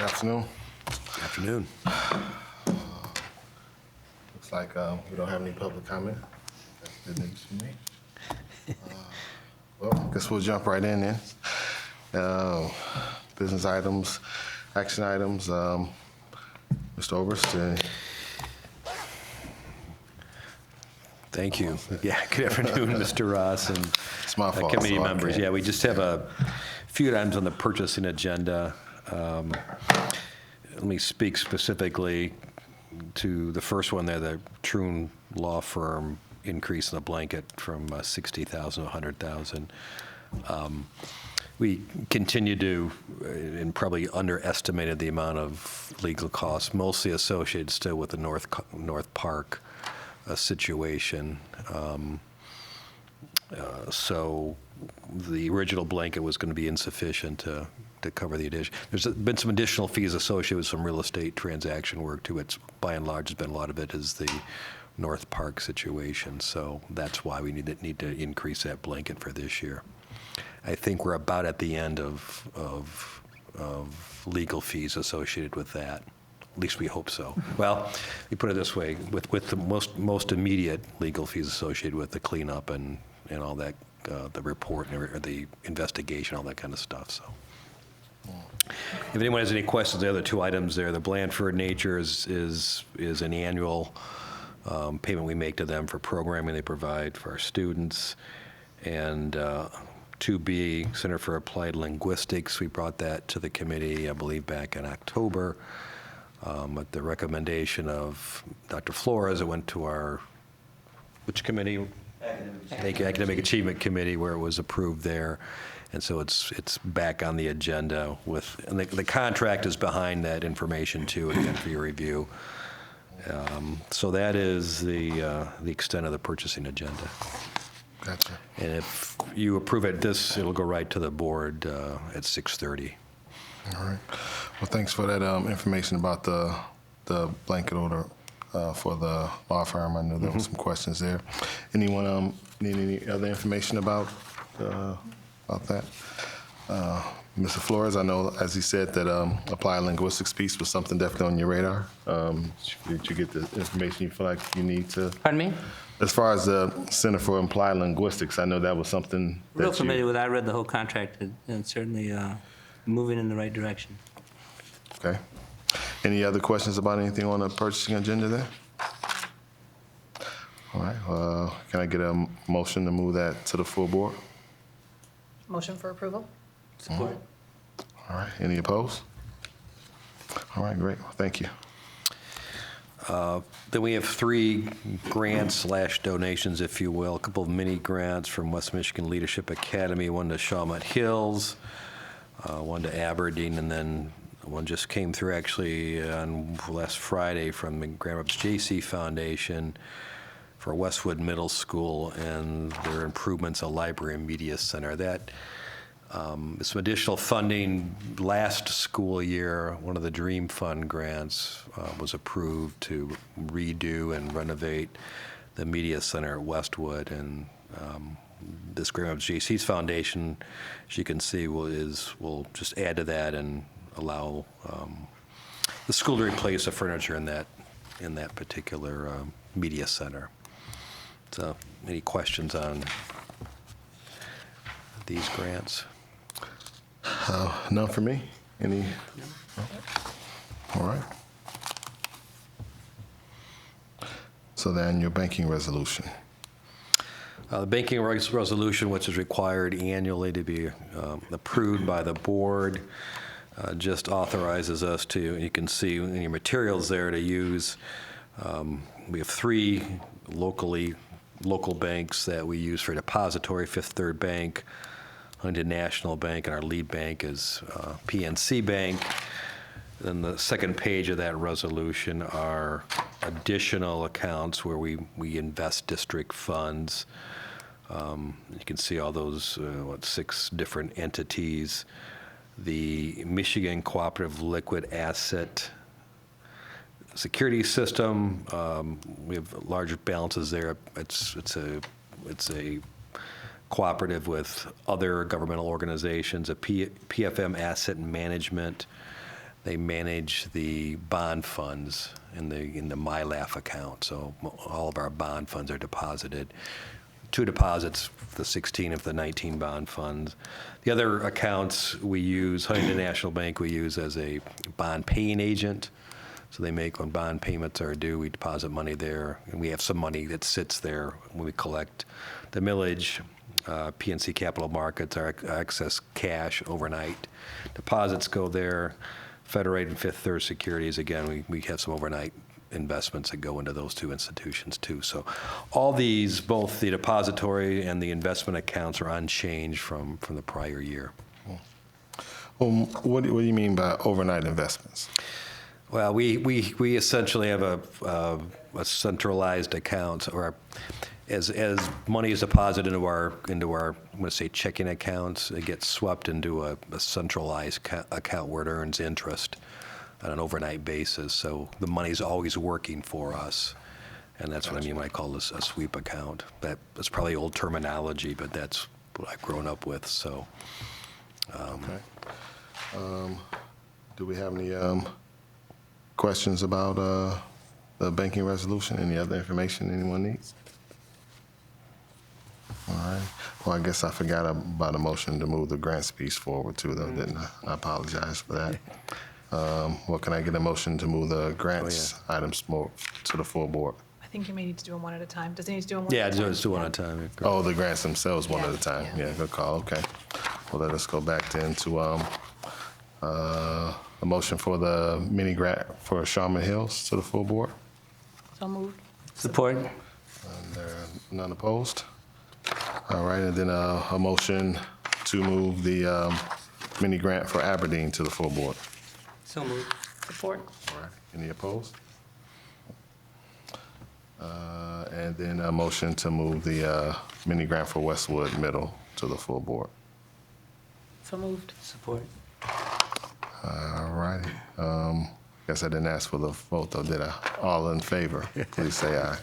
Good afternoon. Afternoon. Looks like we don't have any public comment. That's good news for me. Well, I guess we'll jump right in then. Business items, action items. Mr. Oberst, Thank you. Yeah, good afternoon, Mr. Ross and it's my fault. committee so I members. can't- Yeah, we just have a few items on the purchasing agenda. Let me speak specifically to the first one there, the Troon Law Firm increase in the blanket from 60,000 to 100,000. We continue to, and probably underestimated the amount of legal costs, mostly associated still with the North Park situation. So the original blanket was going to be insufficient to cover the addition. There's been some additional fees associated with some real estate transaction work too. It's by and large has been a lot of it is the North Park situation. So that's why we need to increase that blanket for this year. I think we're about at the end of legal fees associated with that. At least we hope so. Well, we put it this way, with the most immediate legal fees associated with the cleanup and all that, the report and the investigation, all that kind of stuff. So, if anyone has any questions, the other two items there, the Blandford Nature is an annual payment we make to them for programming they provide for our students, and 2B, Center for Applied Linguistics, we brought that to the committee, I believe, back in October. At the recommendation of Dr. Flores, it went to our, which committee? Academic Achievement Committee, where it was approved there. And so it's back on the agenda with, and the contract is behind that information too, again, for your review. So that is the extent of the purchasing agenda. Gotcha. And if you approve it, it'll go right to the board at 6:30. All right. Well, thanks for that information about the blanket order for the law firm. I know there were some questions there. Anyone need any other information about that? Mr. Flores, I know, as he said, that applied linguistics piece was something definitely on your radar. Did you get the information you feel like you need to? Pardon me? As far as the Center for Applied Linguistics, I know that was something that Real familiar with it. I read the whole contract and certainly moving in the right direction. Okay. Any other questions about anything on the purchasing agenda there? All right. Can I get a motion to move that to the full board? Motion for approval? Support. All right. Any opposed? All right. Great. Thank you. Then we have 3 grants/donations, if you will, a couple of mini grants from West Michigan Leadership Academy, one to Shawmut Hills, one to Aberdeen, and then one just came through actually on last Friday from the Grand Rapids JC Foundation for Westwood Middle School and their improvements of library and media center. That some additional funding last school year. One of the Dream Fund grants was approved to redo and renovate the media center at Westwood, and this Grand Rapids JC's Foundation, as you can see, will just add to that and allow the school to replace the furniture in that particular media center. So, any questions on these grants? None for me. Any? No? All right. So then your banking resolution. The banking resolution, which is required annually to be approved by the board, just authorizes us to, you can see in your materials there, to use, we have 3 local banks that we use for depository, Fifth Third Bank, Huntington National Bank, and our lead bank is PNC Bank. Then the second page of that resolution are additional accounts where we invest district funds. You can see all those, 6 different entities. The Michigan Cooperative Liquid Asset Security System, we have larger balances there. It's a cooperative with other governmental organizations, a PFM Asset Management, They manage the bond funds in the MyLaugh account. So all of our bond funds are deposited. 2 deposits, the 16 of the 19 bond funds. The other accounts we use, Huntington National Bank we use as a bond paying agent. So they make, when bond payments are due, we deposit money there. And we have some money that sits there when we collect the millage. PNC Capital Markets, our excess cash overnight deposits go there. Federate and Fifth Third Securities, again, we have some overnight investments that go into those 2 institutions too. So all these, both the depository and the investment accounts, are unchanged from the prior year. What do you mean by overnight investments? Well, we essentially have a centralized account, or as money is deposited into our I'm going to say checking accounts, it gets swept into a centralized account where it earns interest on an overnight basis. So the money's always working for us, and that's what I mean when I call this a sweep account. That's probably old terminology, but that's what I've grown up with. So. Okay. Do we have any questions about the banking resolution? Any other information anyone needs? All right. Well, I guess I forgot about a motion to move the grants piece forward too, though, didn't I? I apologize for that. Well, can I get a motion to move the grants items more to the full board? I think you may need to do them one at a time. Does he need to do them one Yeah, at a time? let's do one at a time. Oh, the grants themselves, one Yeah, at a time. yeah. Yeah, good call. Okay. Well, let us go back then to a motion for the mini grant for Sharman Hills to the full board. So moved. Support. And there are none opposed. All right, and then a motion to move the mini grant for Aberdeen to the full board. So moved. Support. All right. Any opposed? And then a motion to move the mini grant for Westwood Middle to the full board. So moved. Support. All righty. Guess I didn't ask for the vote, though, did I? All in favor, please say aye.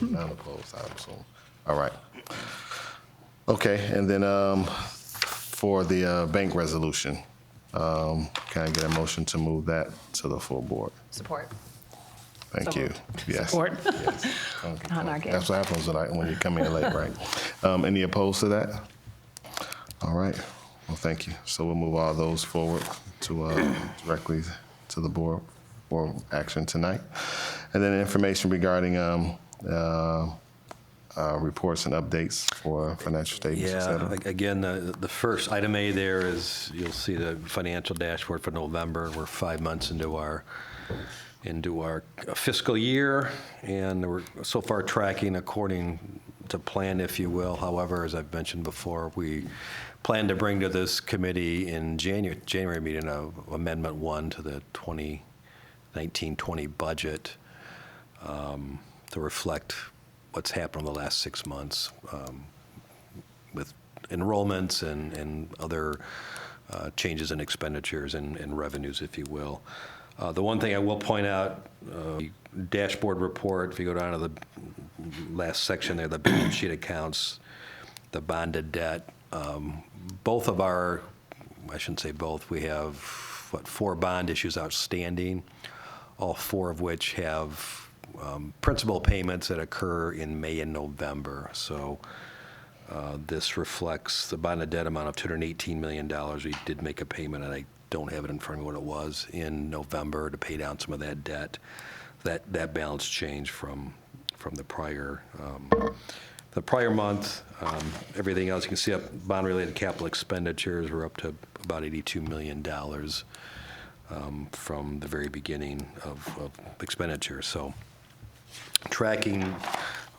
None opposed, I assume. All right. Okay, and then for the bank resolution, can I get a motion to move that to the full board? Support. Thank So you. moved. Yes. Support. Yes. Not in our game. That's what happens when you come in late, right? Any opposed to that? All right. Well, thank you. So we'll move all those forward to directly to the board for action tonight. And then information regarding reports and updates for financial statements, et Yeah, cetera. again, the first item A there is, you'll see the financial dashboard for November. We're 5 months into our fiscal year, and we're so far tracking according to plan, if you will. However, as I've mentioned before, we plan to bring to this committee in January meeting Amendment 1 to the 2019-20 budget to reflect what's happened in the last 6 months with enrollments and other changes in expenditures and revenues, if you will. The one thing I will point out, the dashboard report, if you go down to the last section there, the balance sheet accounts, the bonded debt, both of our, I shouldn't say both, we have, 4 bond issues outstanding, all 4 of which have principal payments that occur in May and November. So this reflects the bonded debt amount of $218 million. We did make a payment, and I don't have it in front of me what it was, in November to pay down some of that debt. That balance changed from the prior month. Everything else, you can see up bond-related capital expenditures were up to about $82 million from the very beginning of expenditure. So tracking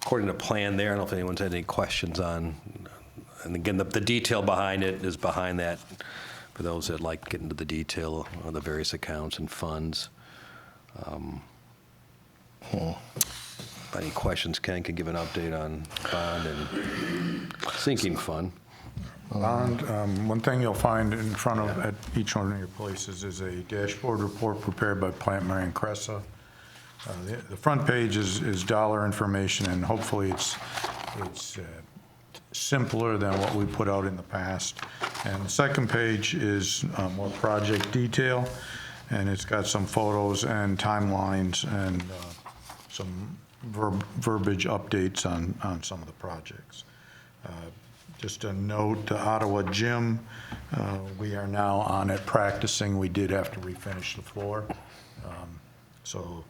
according to plan there. I don't know if anyone's had any questions on, and again, the detail behind it is behind that for those that like to get into the detail of the various accounts and funds. Any questions, Ken can give an update on bond and sinking fund. Bond, one thing you'll find in front of, at each one of your places, is a dashboard report prepared by Plant Marion Cressa. The front page is dollar information, and hopefully it's simpler than what we put out in the past. And the second page is more project detail, and it's got some photos and timelines and some verbiage updates on some of the projects. Just a note, the Ottawa gym, we are now on it practicing. We did have to refinish the floor. So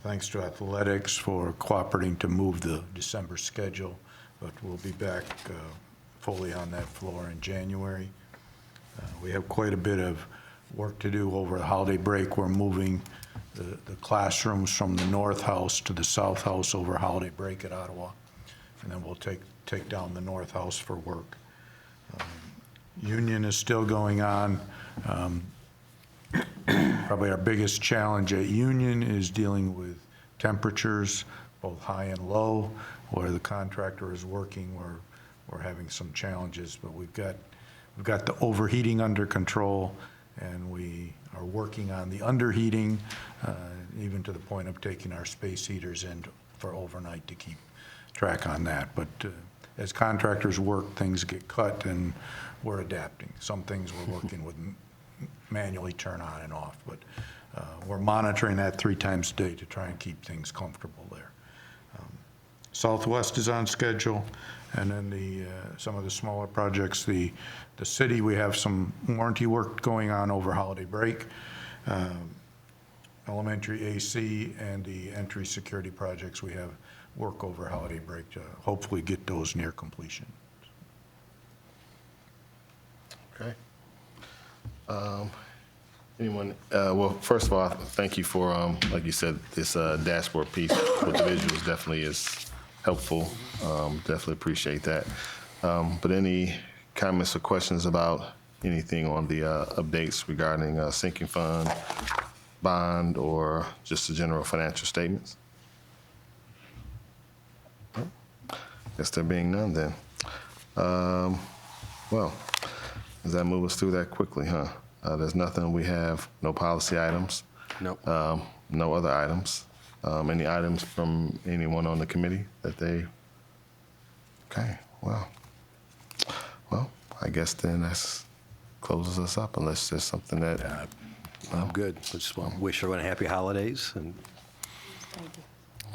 thanks to athletics for cooperating to move the December schedule, but we'll be back fully on that floor in January. We have quite a bit of work to do over the holiday break. We're moving the classrooms from the north house to the south house over holiday break at Ottawa, and then we'll take down the north house for work. Union is still going on. Probably our biggest challenge at Union is dealing with temperatures, both high and low. Where the contractor is working, we're having some challenges, but we've got the overheating under control, and we are working on the underheating, even to the point of taking our space heaters in for overnight to keep track on that. But as contractors work, things get cut, and we're adapting. Some things we're working with manually turn on and off, but we're monitoring that 3 times a day to try and keep things comfortable there. Southwest is on schedule, and then some of the smaller projects, the city, we have some warranty work going on over holiday break. Elementary AC and the entry security projects, we have work over holiday break to hopefully get those near completion. Okay. Anyone, well, first of all, thank you for, like you said, this dashboard piece with the visuals definitely is helpful. Definitely appreciate that. But any comments or questions about anything on the updates regarding sinking fund, bond, or just the general financial statements? Guess there being none then. Well, does that move us through that quickly, huh? There's nothing, we have no policy items. Nope. No other items. Any items from anyone on the committee that they, okay, well, I guess then that closes us up unless there's something that, I'm good. I just want to wish everyone happy holidays, and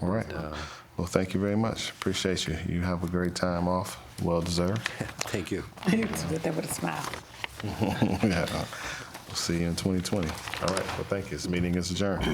all right. Well, thank you very much. Appreciate you. You have a great time off. Well deserved. thank you. Did that with a smile. Yeah. We'll see you in 2020. All right. Well, thank you. This meeting is adjourned.